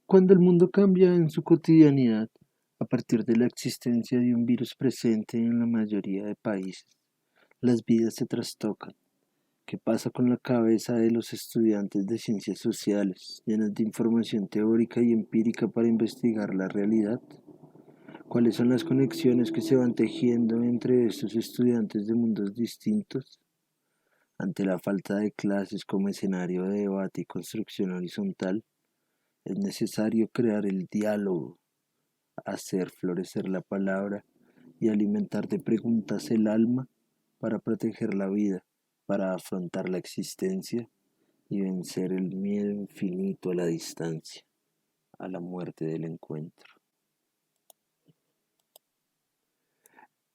Cuando el mundo cambia en su cotidianidad, a partir de la existencia de un virus presente en la mayoría de países, las vidas se trastocan. ¿Qué pasa con la cabeza de los estudiantes de ciencias sociales, llenas de información teórica y empírica para investigar la realidad? ¿Cuáles son las conexiones que se van tejiendo entre estos estudiantes de mundos distintos? Ante la falta de clases como escenario de debate y construcción horizontal, es necesario crear el diálogo, hacer florecer la palabra y alimentar de preguntas el alma para proteger la vida, para afrontar la existencia y vencer el miedo infinito a la distancia, a la muerte del encuentro.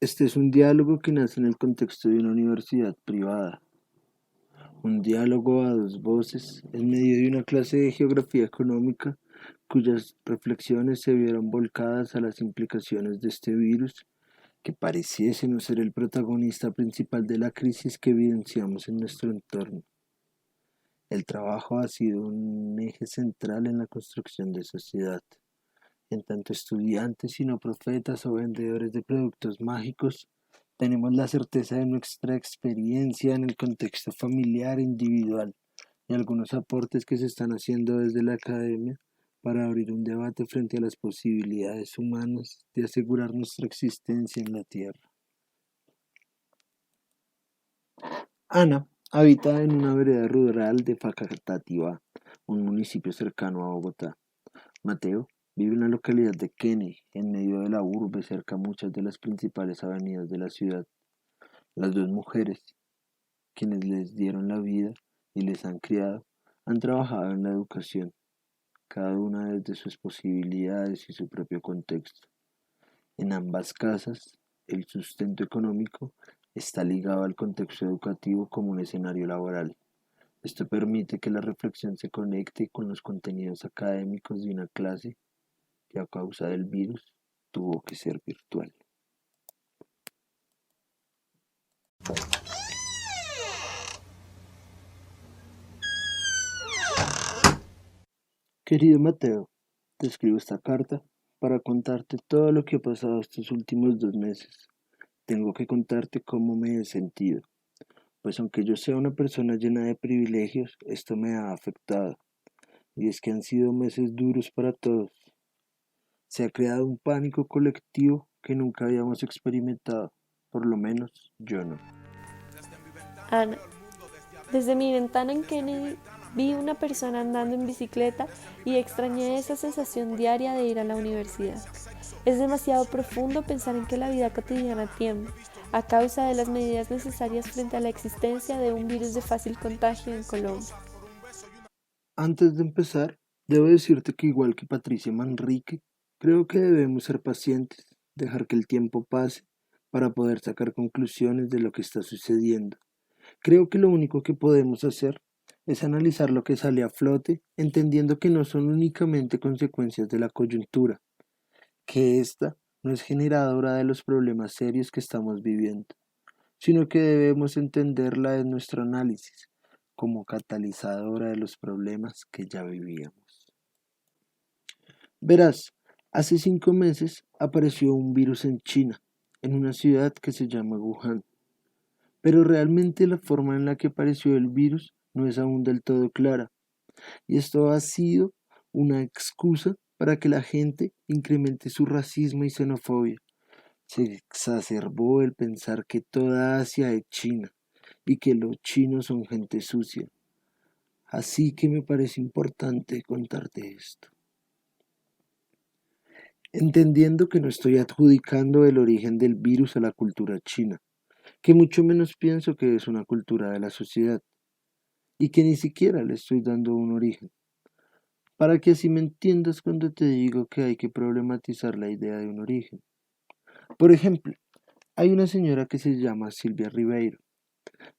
Este es un diálogo que nace en el contexto de una universidad privada, un diálogo a dos voces en medio de una clase de geografía económica cuyas reflexiones se vieron volcadas a las implicaciones de este virus que pareciese no ser el protagonista principal de la crisis que evidenciamos en nuestro entorno. El trabajo ha sido un eje central en la construcción de sociedad. En tanto estudiantes y no profetas o vendedores de productos mágicos, tenemos la certeza de nuestra experiencia en el contexto familiar e individual y algunos aportes que se están haciendo desde la academia para abrir un debate frente a las posibilidades humanas de asegurar nuestra existencia en la Tierra. Ana habita en una vereda rural de Facatativá, un municipio cercano a Bogotá. Mateo vive en la localidad de Kennedy, en medio de la urbe, cerca a muchas de las principales avenidas de la ciudad. Las dos mujeres, quienes les dieron la vida y les han criado, han trabajado en la educación, cada una desde sus posibilidades y su propio contexto. En ambas casas, el sustento económico está ligado al contexto educativo como un escenario laboral. Esto permite que la reflexión se conecte con los contenidos académicos de una clase que a causa del virus tuvo que ser virtual. Querido Mateo, te escribo esta carta para contarte todo lo que ha pasado estos últimos 2 meses. Tengo que contarte cómo me he sentido, pues aunque yo sea una persona llena de privilegios, esto me ha afectado, y es que han sido meses duros para todos. Se ha creado un pánico colectivo que nunca habíamos experimentado, por lo menos yo no. Ana, desde mi ventana en Kennedy vi una persona andando en bicicleta y extrañé esa sensación diaria de ir a la universidad. Es demasiado profundo pensar en que la vida cotidiana tiembla a causa de las medidas necesarias frente a la existencia de un virus de fácil contagio en Colombia. Antes de empezar, debo decirte que igual que Patricia Manrique, creo que debemos ser pacientes, dejar que el tiempo pase para poder sacar conclusiones de lo que está sucediendo. Creo que lo único que podemos hacer es analizar lo que sale a flote, entendiendo que no son únicamente consecuencias de la coyuntura, que ésta no es generadora de los problemas serios que estamos viviendo, sino que debemos entenderla en nuestro análisis como catalizadora de los problemas que ya vivíamos. Verás, hace 5 meses apareció un virus en China, en una ciudad que se llama Wuhan, pero realmente la forma en la que apareció el virus no es aún del todo clara, y esto ha sido una excusa para que la gente incremente su racismo y xenofobia. Se exacerbó el pensar que toda Asia es China y que los chinos son gente sucia. Así que me parece importante contarte esto. Entendiendo que no estoy adjudicando el origen del virus a la cultura china, que mucho menos pienso que es una cultura de la sociedad, y que ni siquiera le estoy dando un origen, para que así me entiendas cuando te digo que hay que problematizar la idea de un origen. Por ejemplo, hay una señora que se llama Silvia Ribeiro,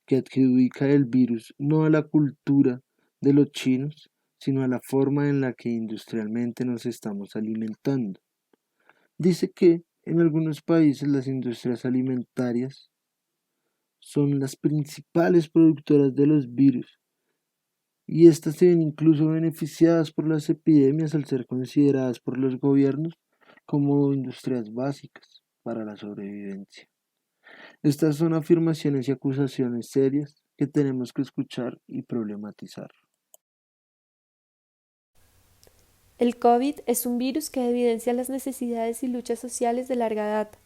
que adjudica el virus no a la cultura de los chinos, sino a la forma en la que industrialmente nos estamos alimentando. Dice que en algunos países las industrias alimentarias son las principales productoras de los virus y estas se ven incluso beneficiadas por las epidemias al ser consideradas por los gobiernos como industrias básicas para la sobrevivencia. Estas son afirmaciones y acusaciones serias que tenemos que escuchar y problematizar. El COVID es un virus que evidencia las necesidades y luchas sociales de larga data.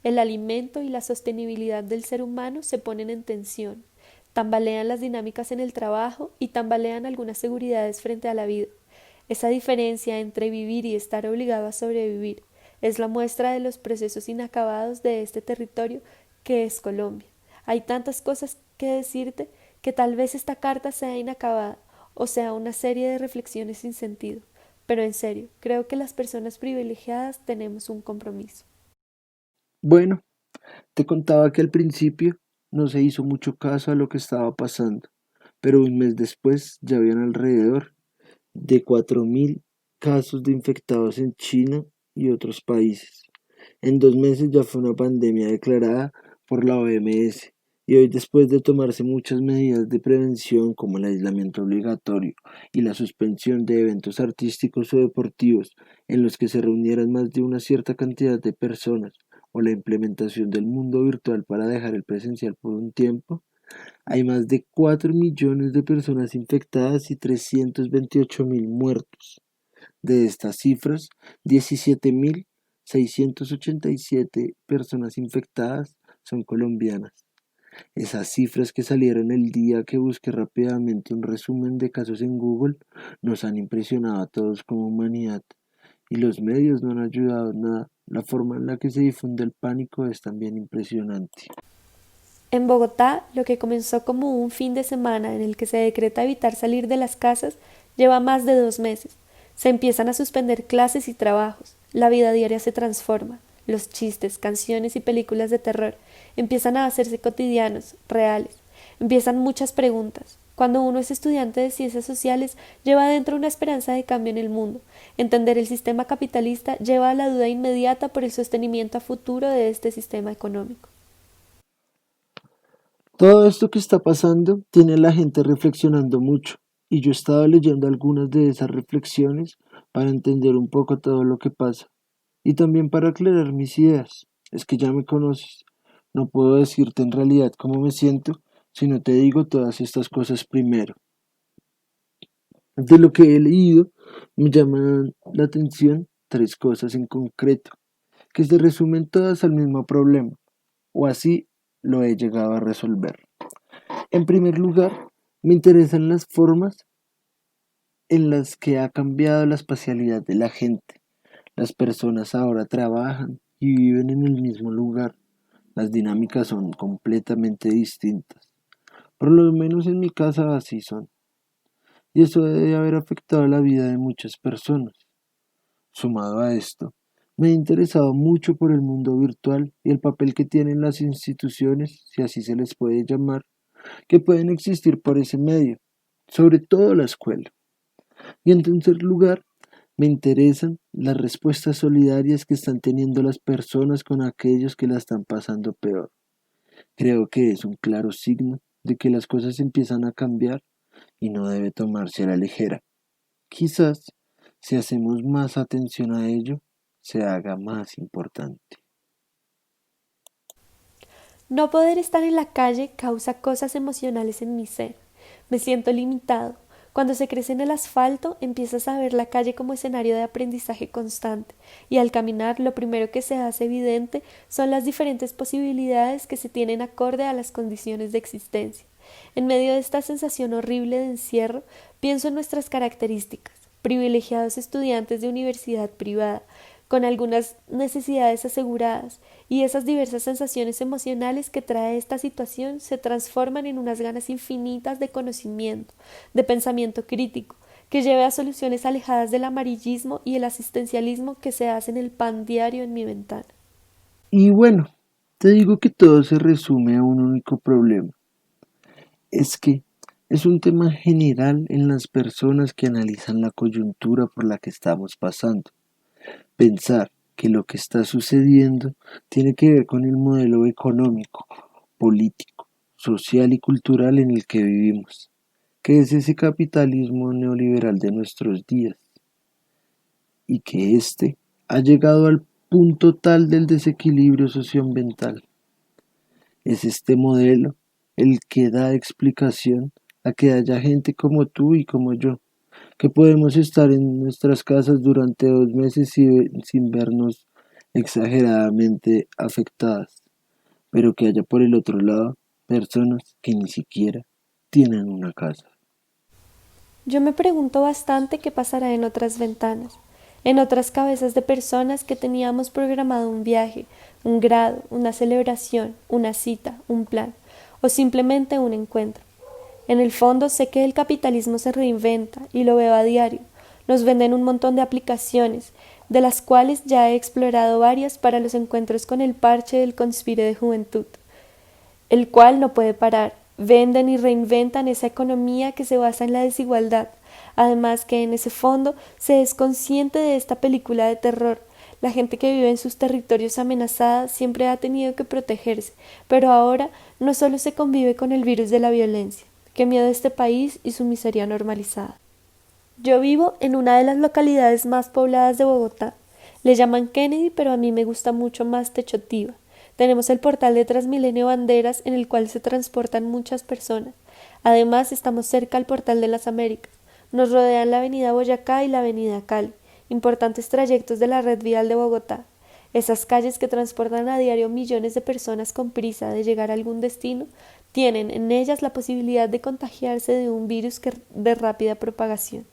El alimento y la sostenibilidad del ser humano se ponen en tensión. Tambalean las dinámicas en el trabajo y tambalean algunas seguridades frente a la vida. Esa diferencia entre vivir y estar obligado a sobrevivir es la muestra de los procesos inacabados de este territorio que es Colombia. Hay tantas cosas que decirte que tal vez esta carta sea inacabada o sea una serie de reflexiones sin sentido. Pero en serio, creo que las personas privilegiadas tenemos un compromiso. Bueno, te contaba que al principio no se hizo mucho caso a lo que estaba pasando, pero un mes después ya habían alrededor de 4.000 casos de infectados en China y otros países. En 2 meses ya fue una pandemia declarada por la OMS y hoy después de tomarse muchas medidas de prevención como el aislamiento obligatorio y la suspensión de eventos artísticos o deportivos en los que se reunieran más de una cierta cantidad de personas o la implementación del mundo virtual para dejar el presencial por un tiempo, hay más de 4 millones de personas infectadas y 328.000 muertos. De estas cifras, 17.687 personas infectadas son colombianas. Esas cifras que salieron el día que busqué rápidamente un resumen de casos en Google nos han impresionado a todos como humanidad y los medios no han ayudado nada. La forma en la que se difunde el pánico es también impresionante. En Bogotá, lo que comenzó como un fin de semana en el que se decreta evitar salir de las casas, lleva más de 2 meses. Se empiezan a suspender clases y trabajos. La vida diaria se transforma. Los chistes, canciones y películas de terror empiezan a hacerse cotidianos, reales. Empiezan muchas preguntas. Cuando uno es estudiante de ciencias sociales, lleva adentro una esperanza de cambio en el mundo. Entender el sistema capitalista lleva a la duda inmediata por el sostenimiento a futuro de este sistema económico. Todo esto que está pasando tiene a la gente reflexionando mucho y yo he estado leyendo algunas de esas reflexiones para entender un poco todo lo que pasa y también para aclarar mis ideas. Es que ya me conoces. No puedo decirte en realidad cómo me siento si no te digo todas estas cosas primero. De lo que he leído, me llaman la atención tres cosas en concreto, que se resumen todas al mismo problema, o así lo he llegado a resolver. En primer lugar, me interesan las formas en las que ha cambiado la espacialidad de la gente. Las personas ahora trabajan y viven en el mismo lugar. Las dinámicas son completamente distintas. Por lo menos en mi casa así son. Y eso debe haber afectado la vida de muchas personas. Sumado a esto, me he interesado mucho por el mundo virtual y el papel que tienen las instituciones, si así se les puede llamar, que pueden existir por ese medio, sobre todo la escuela. Y en tercer lugar, me interesan las respuestas solidarias que están teniendo las personas con aquellos que la están pasando peor. Creo que es un claro signo de que las cosas empiezan a cambiar y no debe tomarse a la ligera. Quizás, si hacemos más atención a ello, se haga más importante. No poder estar en la calle causa cosas emocionales en mi ser. Me siento limitado. Cuando se crece en el asfalto, empiezas a ver la calle como escenario de aprendizaje constante, y al caminar lo primero que se hace evidente son las diferentes posibilidades que se tienen acorde a las condiciones de existencia. En medio de esta sensación horrible de encierro, pienso en nuestras características, privilegiados estudiantes de universidad privada, con algunas necesidades aseguradas, y esas diversas sensaciones emocionales que trae esta situación se transforman en unas ganas infinitas de conocimiento, de pensamiento crítico, que lleve a soluciones alejadas del amarillismo y el asistencialismo que se hacen el pan diario en mi ventana. Y bueno, te digo que todo se resume a un único problema. Es que es un tema general en las personas que analizan la coyuntura por la que estamos pasando. Pensar que lo que está sucediendo tiene que ver con el modelo económico, político, social y cultural en el que vivimos, que es ese capitalismo neoliberal de nuestros días, y que éste ha llegado al punto tal del desequilibrio socioambiental. Es este modelo el que da explicación a que haya gente como tú y como yo, que podemos estar en nuestras casas durante 2 meses sin vernos exageradamente afectadas, pero que haya por el otro lado personas que ni siquiera tienen una casa. Yo me pregunto bastante qué pasará en otras ventanas, en otras cabezas de personas que teníamos programado un viaje, un grado, una celebración, una cita, un plan, o simplemente un encuentro. En el fondo sé que el capitalismo se reinventa y lo veo a diario. Nos venden un montón de aplicaciones, de las cuales ya he explorado varias para los encuentros con el parche del conspire de juventud, el cual no puede parar. Venden y reinventan esa economía que se basa en la desigualdad. Además que en ese fondo se es consciente de esta película de terror. La gente que vive en sus territorios amenazada siempre ha tenido que protegerse, pero ahora no solo se convive con el virus de la violencia. Qué miedo este país y su miseria normalizada. Yo vivo en una de las localidades más pobladas de Bogotá. Le llaman Kennedy, pero a mí me gusta mucho más Techotiva. Tenemos el portal de Transmilenio Banderas en el cual se transportan muchas personas. Además, estamos cerca al portal de las Américas. Nos rodean la avenida Boyacá y la avenida Cali, importantes trayectos de la red vial de Bogotá. Esas calles que transportan a diario millones de personas con prisa de llegar a algún destino, tienen en ellas la posibilidad de contagiarse de un virus de rápida propagación.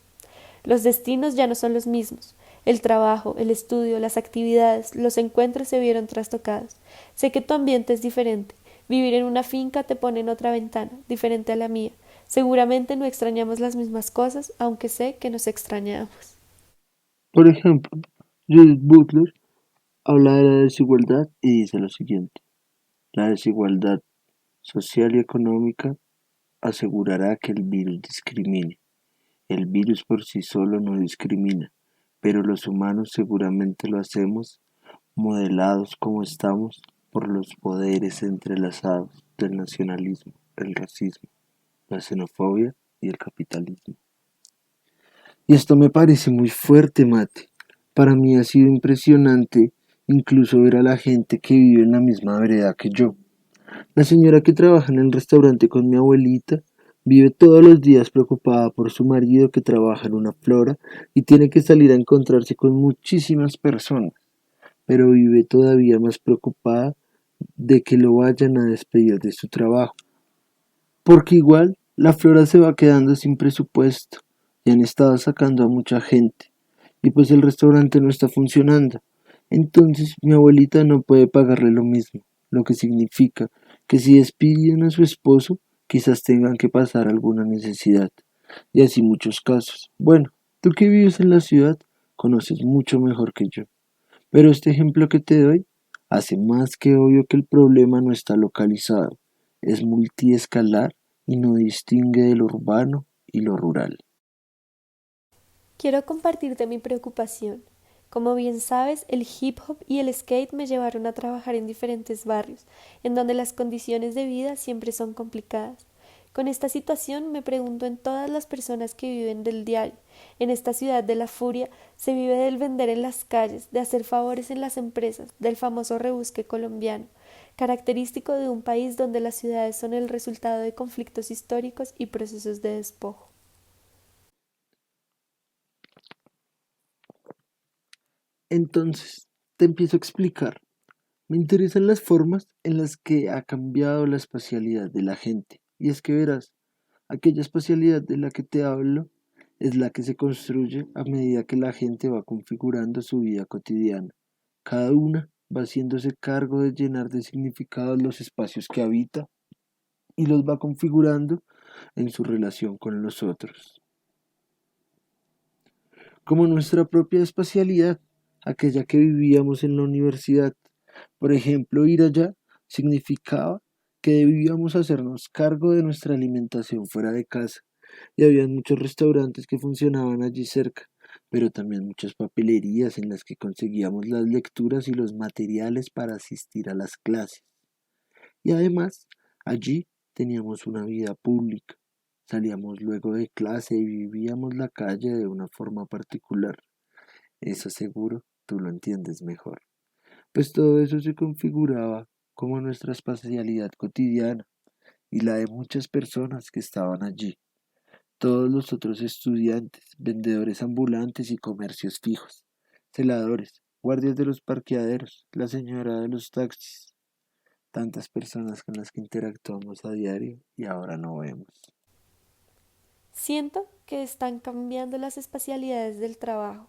Los destinos ya no son los mismos. El trabajo, el estudio, las actividades, los encuentros se vieron trastocados. Sé que tu ambiente es diferente. Vivir en una finca te pone en otra ventana, diferente a la mía. Seguramente no extrañamos las mismas cosas, aunque sé que nos extrañamos. Por ejemplo, Judith Butler habla de la desigualdad y dice lo siguiente: la desigualdad social y económica asegurará que el virus discrimine. El virus por sí solo no discrimina, pero los humanos seguramente lo hacemos, modelados como estamos por los poderes entrelazados del nacionalismo, el racismo, la xenofobia y el capitalismo. Y esto me parece muy fuerte, Mate. Para mí ha sido impresionante incluso ver a la gente que vive en la misma vereda que yo. La señora que trabaja en el restaurante con mi abuelita vive todos los días preocupada por su marido que trabaja en una flora y tiene que salir a encontrarse con muchísimas personas, pero vive todavía más preocupada de que lo vayan a despedir de su trabajo, porque igual la flora se va quedando sin presupuesto y han estado sacando a mucha gente y pues el restaurante no está funcionando. Entonces mi abuelita no puede pagarle lo mismo, lo que significa que si despiden a su esposo, quizás tengan que pasar alguna necesidad. Y así muchos casos. Bueno, tú que vives en la ciudad, conoces mucho mejor que yo. Pero este ejemplo que te doy hace más que obvio que el problema no está localizado, es multiescalar y no distingue de lo urbano y lo rural. Quiero compartirte mi preocupación. Como bien sabes, el hip hop y el skate me llevaron a trabajar en diferentes barrios, en donde las condiciones de vida siempre son complicadas. Con esta situación me pregunto en todas las personas que viven del diario. En esta ciudad de la furia se vive del vender en las calles, de hacer favores en las empresas, del famoso rebusque colombiano, característico de un país donde las ciudades son el resultado de conflictos históricos y procesos de despojo. Entonces, te empiezo a explicar. Me interesan las formas en las que ha cambiado la espacialidad de la gente. Y es que verás, aquella espacialidad de la que te hablo es la que se construye a medida que la gente va configurando su vida cotidiana. Cada una va haciéndose cargo de llenar de significados los espacios que habita y los va configurando en su relación con los otros. Como nuestra propia espacialidad, aquella que vivíamos en la universidad. Por ejemplo, ir allá significaba que debíamos hacernos cargo de nuestra alimentación fuera de casa, y había muchos restaurantes que funcionaban allí cerca, pero también muchas papelerías en las que conseguíamos las lecturas y los materiales para asistir a las clases. Y además, allí teníamos una vida pública, salíamos luego de clase y vivíamos la calle de una forma particular. Eso seguro tú lo entiendes mejor. Pues todo eso se configuraba como nuestra espacialidad cotidiana y la de muchas personas que estaban allí. Todos los otros estudiantes, vendedores ambulantes y comercios fijos, celadores, guardias de los parqueaderos, la señora de los taxis, tantas personas con las que interactuamos a diario y ahora no vemos. Siento que están cambiando las espacialidades del trabajo.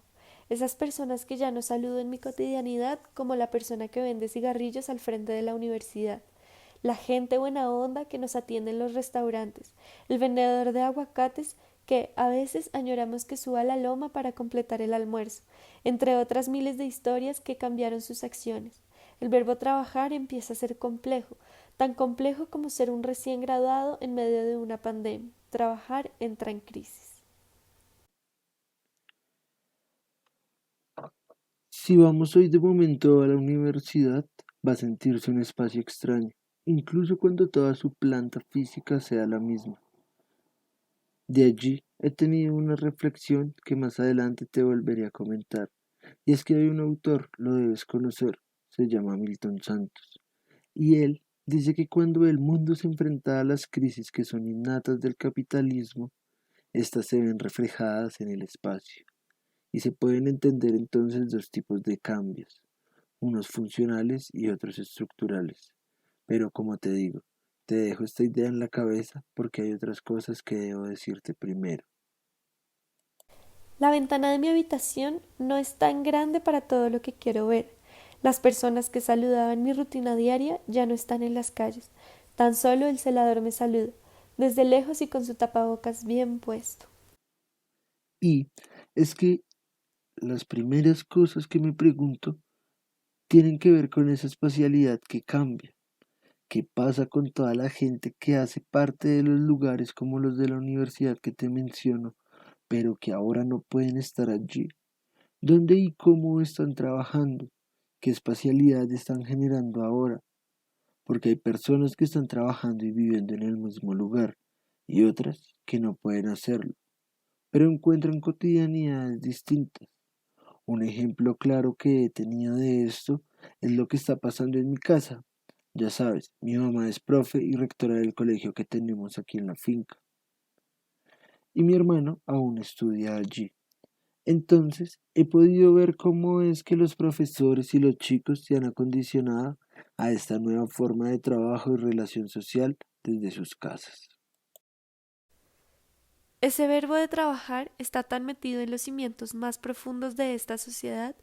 Esas personas que ya no saludo en mi cotidianidad, como la persona que vende cigarrillos al frente de la universidad, la gente buena onda que nos atiende en los restaurantes, el vendedor de aguacates que a veces añoramos que suba a la loma para completar el almuerzo, entre otras miles de historias que cambiaron sus acciones. El verbo trabajar empieza a ser complejo, tan complejo como ser un recién graduado en medio de una pandemia. Trabajar entra en crisis. Si vamos hoy de momento a la universidad, va a sentirse un espacio extraño, incluso cuando toda su planta física sea la misma. De allí he tenido una reflexión que más adelante te volveré a comentar, y es que hay un autor, lo debes conocer, se llama Milton Santos, y él dice que cuando el mundo se enfrenta a las crisis que son innatas del capitalismo, éstas se ven reflejadas en el espacio, y se pueden entender entonces dos tipos de cambios, unos funcionales y otros estructurales. Pero como te digo, te dejo esta idea en la cabeza porque hay otras cosas que debo decirte primero. La ventana de mi habitación no es tan grande para todo lo que quiero ver. Las personas que saludaba en mi rutina diaria ya no están en las calles. Tan solo el celador me saluda, desde lejos y con su tapabocas bien puesto. Y es que las primeras cosas que me pregunto tienen que ver con esa espacialidad que cambia. ¿Qué pasa con toda la gente que hace parte de los lugares como los de la universidad que te menciono, pero que ahora no pueden estar allí? ¿Dónde y cómo están trabajando? ¿Qué espacialidad están generando ahora? Porque hay personas que están trabajando y viviendo en el mismo lugar y otras que no pueden hacerlo, pero encuentran cotidianidades distintas. Un ejemplo claro que he tenido de esto es lo que está pasando en mi casa. Ya sabes, mi mamá es profe y rectora del colegio que tenemos aquí en la finca, y mi hermano aún estudia allí. Entonces, he podido ver cómo es que los profesores y los chicos se han acondicionado a esta nueva forma de trabajo y relación social desde sus casas. Ese verbo de trabajar está tan metido en los cimientos más profundos de esta sociedad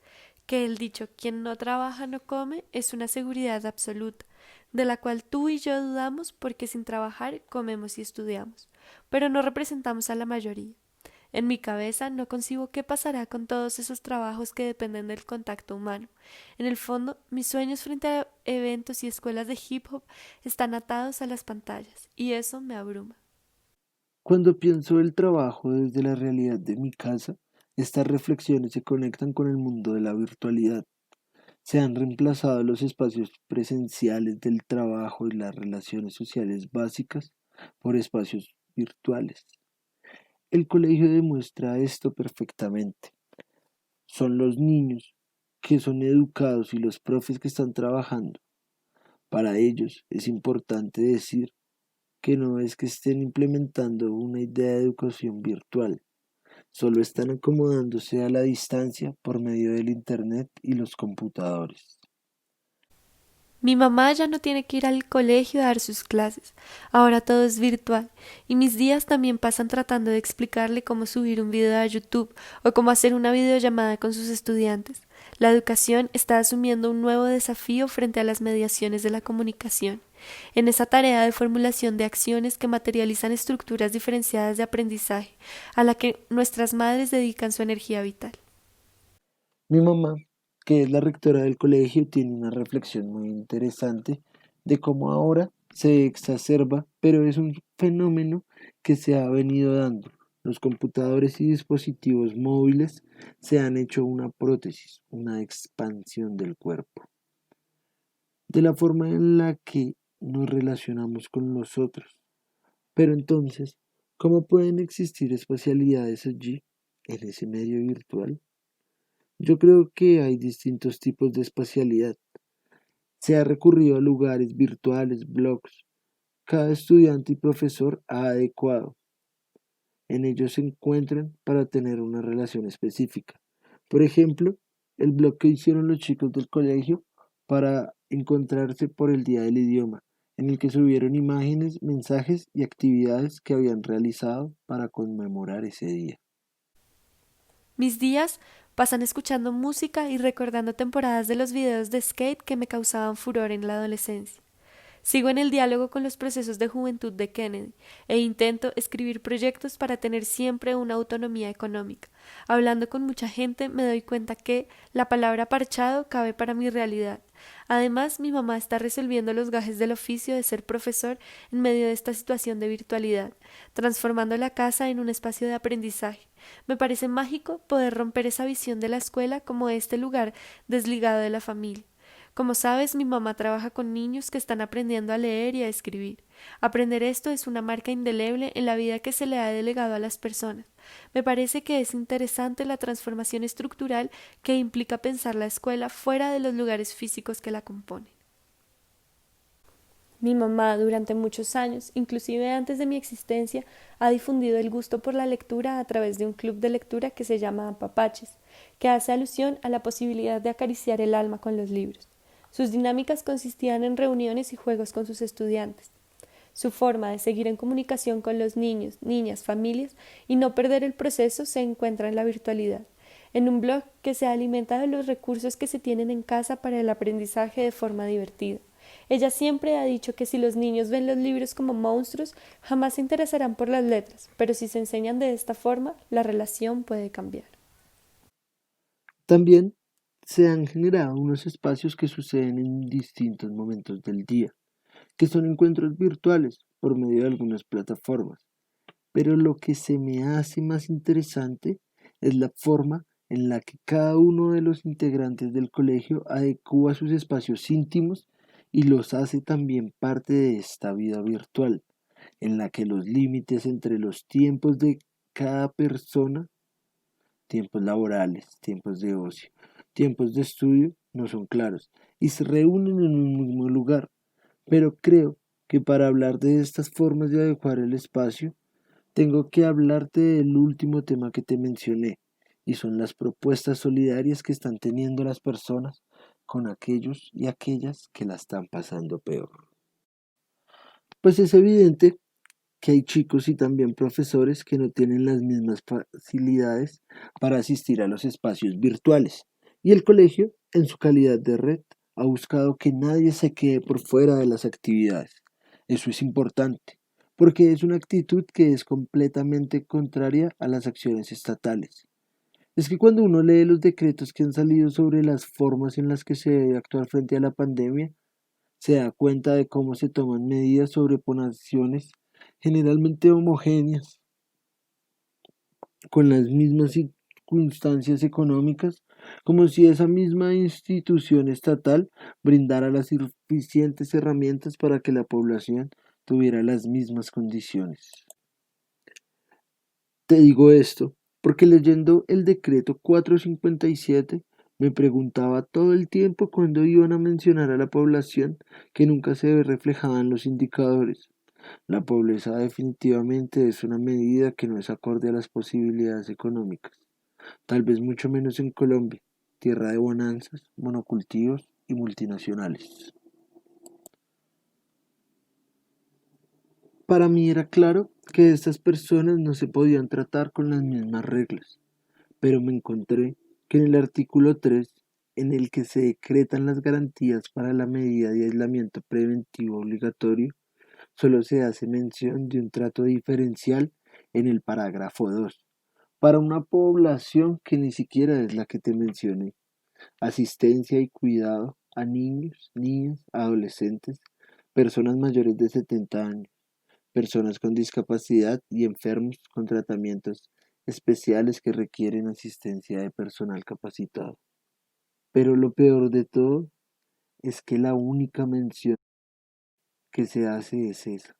que el dicho quien no trabaja no come es una seguridad absoluta, de la cual tú y yo dudamos porque sin trabajar comemos y estudiamos, pero no representamos a la mayoría. En mi cabeza no concibo qué pasará con todos esos trabajos que dependen del contacto humano. En el fondo, mis sueños frente a eventos y escuelas de hip hop están atados a las pantallas, y eso me abruma. Cuando pienso el trabajo desde la realidad de mi casa, estas reflexiones se conectan con el mundo de la virtualidad. Se han reemplazado los espacios presenciales del trabajo y las relaciones sociales básicas por espacios virtuales. El colegio demuestra esto perfectamente. Son los niños que son educados y los profes que están trabajando. Para ellos es importante decir que no es que estén implementando una idea de educación virtual, solo están acomodándose a la distancia por medio del Internet y los computadores. Mi mamá ya no tiene que ir al colegio a dar sus clases. Ahora todo es virtual. Y mis días también pasan tratando de explicarle cómo subir un video a YouTube o cómo hacer una videollamada con sus estudiantes. La educación está asumiendo un nuevo desafío frente a las mediaciones de la comunicación. En esa tarea de formulación de acciones que materializan estructuras diferenciadas de aprendizaje, a la que nuestras madres dedican su energía vital. Mi mamá, que es la rectora del colegio, tiene una reflexión muy interesante de cómo ahora se exacerba, pero es un fenómeno que se ha venido dando. Los computadores y dispositivos móviles se han hecho una prótesis, una expansión del cuerpo, de la forma en la que nos relacionamos con los otros. Pero entonces, ¿cómo pueden existir espacialidades allí, en ese medio virtual? Yo creo que hay distintos tipos de espacialidad. Se ha recurrido a lugares virtuales, blogs. Cada estudiante y profesor ha adecuado. En ellos se encuentran para tener una relación específica. Por ejemplo, el blog que hicieron los chicos del colegio para encontrarse por el Día del Idioma, en el que subieron imágenes, mensajes y actividades que habían realizado para conmemorar ese día. Mis días pasan escuchando música y recordando temporadas de los videos de skate que me causaban furor en la adolescencia. Sigo en el diálogo con los procesos de juventud de Kennedy e intento escribir proyectos para tener siempre una autonomía económica. Hablando con mucha gente me doy cuenta que la palabra parchado cabe para mi realidad. Además, mi mamá está resolviendo los gajes del oficio de ser profesor en medio de esta situación de virtualidad, transformando la casa en un espacio de aprendizaje. Me parece mágico poder romper esa visión de la escuela como este lugar desligado de la familia. Como sabes, mi mamá trabaja con niños que están aprendiendo a leer y a escribir. Aprender esto es una marca indeleble en la vida que se le ha delegado a las personas. Me parece que es interesante la transformación estructural que implica pensar la escuela fuera de los lugares físicos que la componen. Mi mamá, durante muchos años, inclusive antes de mi existencia, ha difundido el gusto por la lectura a través de un club de lectura que se llama Apapaches, que hace alusión a la posibilidad de acariciar el alma con los libros. Sus dinámicas consistían en reuniones y juegos con sus estudiantes. Su forma de seguir en comunicación con los niños, niñas, familias y no perder el proceso se encuentra en la virtualidad, en un blog que se alimenta de los recursos que se tienen en casa para el aprendizaje de forma divertida. Ella siempre ha dicho que si los niños ven los libros como monstruos, jamás se interesarán por las letras, pero si se enseñan de esta forma, la relación puede cambiar. También se han generado unos espacios que suceden en distintos momentos del día, que son encuentros virtuales por medio de algunas plataformas. Pero lo que se me hace más interesante es la forma en la que cada uno de los integrantes del colegio adecúa sus espacios íntimos y los hace también parte de esta vida virtual, en la que los límites entre los tiempos de cada persona, tiempos laborales, tiempos de ocio, tiempos de estudio, no son claros y se reúnen en un mismo lugar. Pero creo que para hablar de estas formas de adecuar el espacio, tengo que hablarte del último tema que te mencioné, y son las propuestas solidarias que están teniendo las personas con aquellos y aquellas que la están pasando peor. Pues es evidente que hay chicos y también profesores que no tienen las mismas facilidades para asistir a los espacios virtuales, y el colegio, en su calidad de red, ha buscado que nadie se quede por fuera de las actividades. Eso es importante, porque es una actitud que es completamente contraria a las acciones estatales. Es que cuando uno lee los decretos que han salido sobre las formas en las que se debe actuar frente a la pandemia, se da cuenta de cómo se toman medidas sobre poblaciones generalmente homogéneas, con las mismas circunstancias económicas, como si esa misma institución estatal brindara las suficientes herramientas para que la población tuviera las mismas condiciones. Te digo esto porque leyendo el decreto 457 me preguntaba todo el tiempo cuándo iban a mencionar a la población que nunca se ve reflejada en los indicadores. La pobreza definitivamente es una medida que no es acorde a las posibilidades económicas, tal vez mucho menos en Colombia, tierra de bonanzas, monocultivos y multinacionales. Para mí era claro que estas personas no se podían tratar con las mismas reglas, pero me encontré que en el artículo 3, en el que se decretan las garantías para la medida de aislamiento preventivo obligatorio, solo se hace mención de un trato diferencial en el parágrafo 2 para una población que ni siquiera es la que te mencioné. Asistencia y cuidado a niños, niñas, adolescentes, personas mayores de 70 años, personas con discapacidad y enfermos con tratamientos especiales que requieren asistencia de personal capacitado. Pero lo peor de todo es que la única mención que se hace es esa.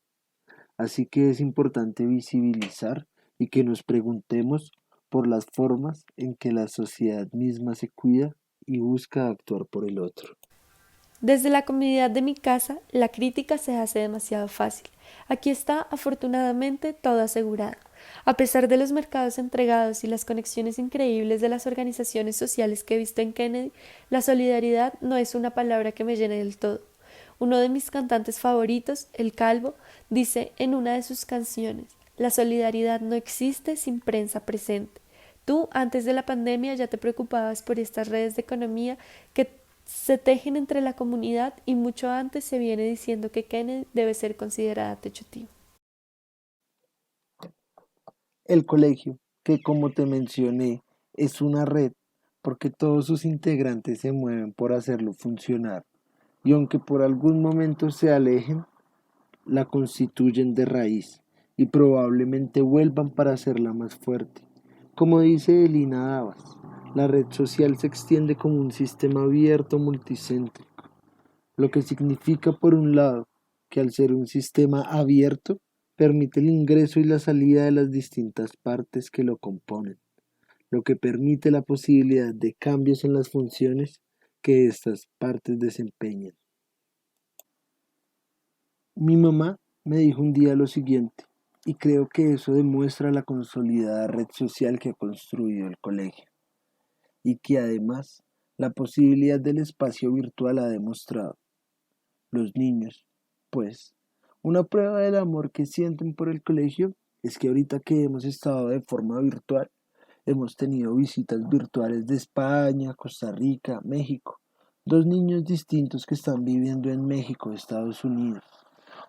Así que es importante visibilizar y que nos preguntemos por las formas en que la sociedad misma se cuida y busca actuar por el otro. Desde la comunidad de mi casa, la crítica se hace demasiado fácil. Aquí está, afortunadamente, todo asegurado. A pesar de los mercados entregados y las conexiones increíbles de las organizaciones sociales que he visto en Kennedy, la solidaridad no es una palabra que me llene del todo. Uno de mis cantantes favoritos, El Calvo, dice en una de sus canciones, la solidaridad no existe sin prensa presente. Tú, antes de la pandemia, ya te preocupabas por estas redes de economía que se tejen entre la comunidad y mucho antes se viene diciendo que Kennedy debe ser considerada techotía. El colegio, que como te mencioné, es una red porque todos sus integrantes se mueven por hacerlo funcionar y aunque por algún momento se alejen, la constituyen de raíz y probablemente vuelvan para hacerla más fuerte. Como dice Elina Davas, la red social se extiende como un sistema abierto multicéntrico, lo que significa por un lado que al ser un sistema abierto permite el ingreso y la salida de las distintas partes que lo componen, lo que permite la posibilidad de cambios en las funciones que estas partes desempeñan. Mi mamá me dijo un día lo siguiente, y creo que eso demuestra la consolidada red social que ha construido el colegio, y que además la posibilidad del espacio virtual ha demostrado. Los niños, pues, una prueba del amor que sienten por el colegio es que ahorita que hemos estado de forma virtual, hemos tenido visitas virtuales de España, Costa Rica, México, dos niños distintos que están viviendo en México, Estados Unidos.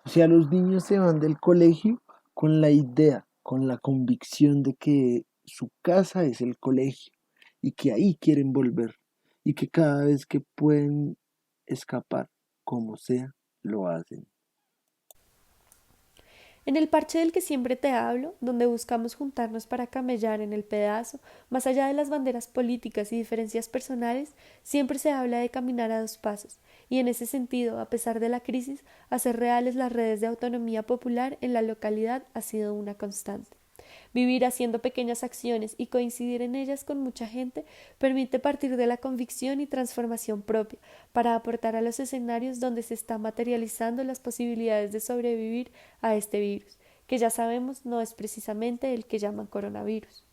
O sea, los niños se van del colegio con la idea, con la convicción de que su casa es el colegio y que ahí quieren volver y que cada vez que pueden escapar, como sea, lo hacen. En el parche del que siempre te hablo, donde buscamos juntarnos para camellar en el pedazo, más allá de las banderas políticas y diferencias personales, siempre se habla de caminar a dos pasos, y en ese sentido, a pesar de la crisis, hacer reales las redes de autonomía popular en la localidad ha sido una constante. Vivir haciendo pequeñas acciones y coincidir en ellas con mucha gente permite partir de la convicción y transformación propia para aportar a los escenarios donde se están materializando las posibilidades de sobrevivir a este virus, que ya sabemos no es precisamente el que llaman coronavirus.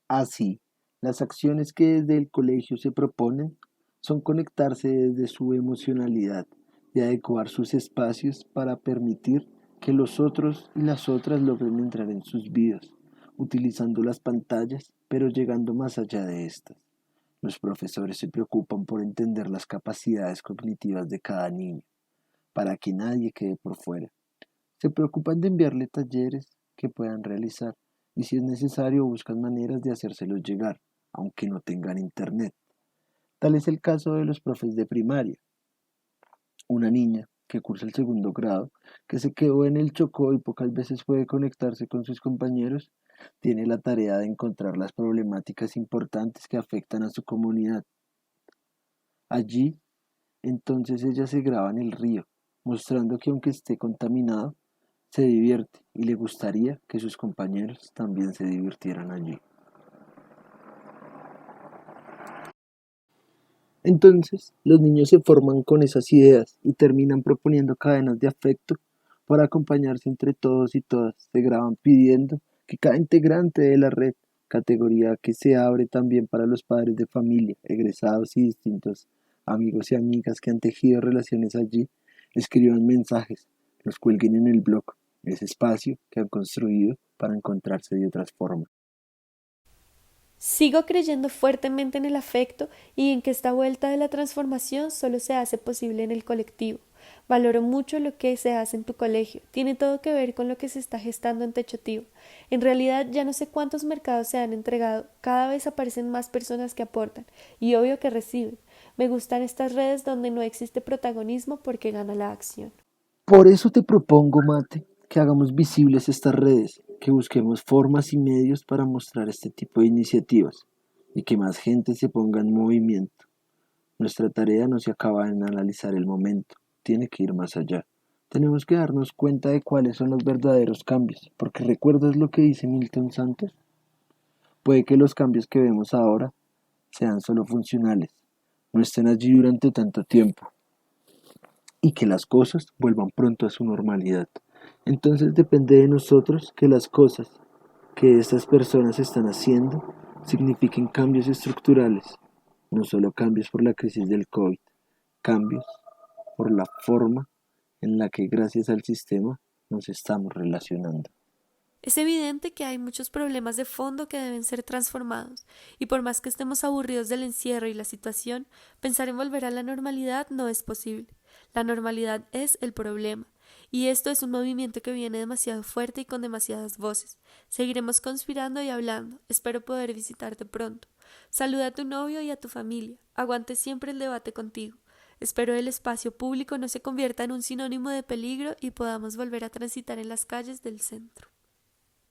Así, las acciones que desde el colegio se proponen son conectarse desde su emocionalidad y adecuar sus espacios para permitir que los otros y las otras logren entrar en sus vidas, utilizando las pantallas, pero llegando más allá de estas. Los profesores se preocupan por entender las capacidades cognitivas de cada niño, para que nadie quede por fuera. Se preocupan de enviarle talleres que puedan realizar y si es necesario buscan maneras de hacérselos llegar, aunque no tengan internet. Tal es el caso de los profes de primaria. Una niña que cursa el segundo grado, que se quedó en el Chocó y pocas veces puede conectarse con sus compañeros, tiene la tarea de encontrar las problemáticas importantes que afectan a su comunidad. Allí, entonces ella se graba en el río, mostrando que aunque esté contaminado, se divierte y le gustaría que sus compañeros también se divirtieran allí. Entonces, los niños se forman con esas ideas y terminan proponiendo cadenas de afecto para acompañarse entre todos y todas. Se graban pidiendo que cada integrante de la red, categoría que se abre también para los padres de familia, egresados y distintos amigos y amigas que han tejido relaciones allí, escriban mensajes, los cuelguen en el blog, ese espacio que han construido para encontrarse de otras formas. Sigo creyendo fuertemente en el afecto y en que esta vuelta de la transformación solo se hace posible en el colectivo. Valoro mucho lo que se hace en tu colegio. Tiene todo que ver con lo que se está gestando en Techotío. En realidad ya no sé cuántos mercados se han entregado. Cada vez aparecen más personas que aportan y obvio que reciben. Me gustan estas redes donde no existe protagonismo porque gana la acción. Por eso te propongo, Mate, que hagamos visibles estas redes, que busquemos formas y medios para mostrar este tipo de iniciativas y que más gente se ponga en movimiento. Nuestra tarea no se acaba en analizar el momento, tiene que ir más allá, Tenemos que darnos cuenta de cuáles son los verdaderos cambios, porque ¿recuerdas lo que dice Milton Santos? Puede que los cambios que vemos ahora sean solo funcionales, no estén allí durante tanto tiempo y que las cosas vuelvan pronto a su normalidad. Entonces depende de nosotros que las cosas que estas personas están haciendo signifiquen cambios estructurales, no solo cambios por la crisis del COVID, cambios por la forma en la que gracias al sistema nos estamos relacionando. Es evidente que hay muchos problemas de fondo que deben ser transformados, y por más que estemos aburridos del encierro y la situación, pensar en volver a la normalidad no es posible. La normalidad es el problema, y esto es un movimiento que viene demasiado fuerte y con demasiadas voces. Seguiremos conspirando y hablando. Espero poder visitarte pronto. Saluda a tu novio y a tu familia. Aguante siempre el debate contigo. Espero el espacio público no se convierta en un sinónimo de peligro y podamos volver a transitar en las calles del centro.